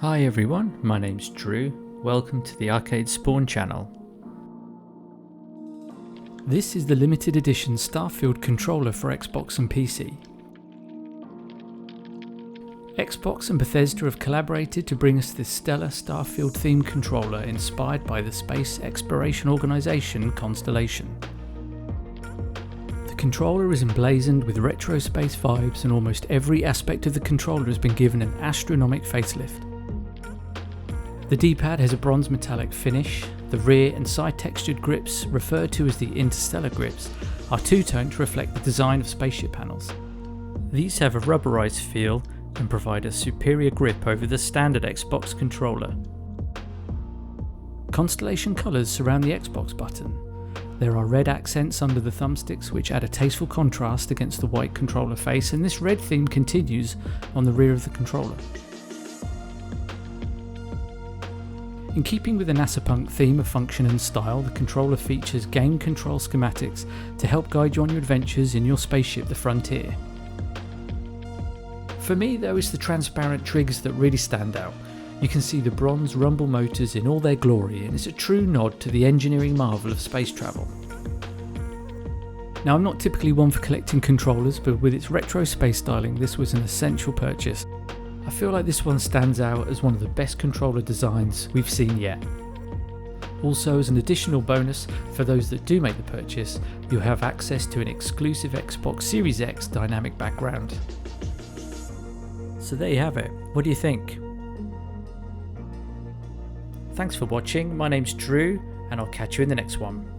Hi everyone, my name's Drew. Welcome to the Arcade Spawn channel. This is the limited edition Starfield controller for Xbox and PC. Xbox and Bethesda have collaborated to bring us this stellar Starfield themed controller inspired by the space exploration organisation Constellation. The controller is emblazoned with retro space vibes, and almost every aspect of the controller has been given an astronomic facelift. The D-pad has a bronze metallic finish. The rear and side textured grips, referred to as the interstellar grips, are two-toned to reflect the design of spaceship panels. These have a rubberized feel and provide a superior grip over the standard Xbox controller. Constellation colours surround the Xbox button. There are red accents under the thumbsticks which add a tasteful contrast against the white controller face, and this red theme continues on the rear of the controller. In keeping with the NASA Punk theme of function and style, the controller features game control schematics to help guide you on your adventures in your spaceship, the Frontier. For me though, it's the transparent triggers that really stand out. You can see the bronze rumble motors in all their glory, and it's a true nod to the engineering marvel of space travel. Now, I'm not typically one for collecting controllers, but with its retro space styling, this was an essential purchase. I feel like this one stands out as one of the best controller designs we've seen yet. Also, as an additional bonus, for those that do make the purchase, you'll have access to an exclusive Xbox Series X dynamic background. So there you have it. What do you think? Thanks for watching. My name's Drew, and I'll catch you in the next one.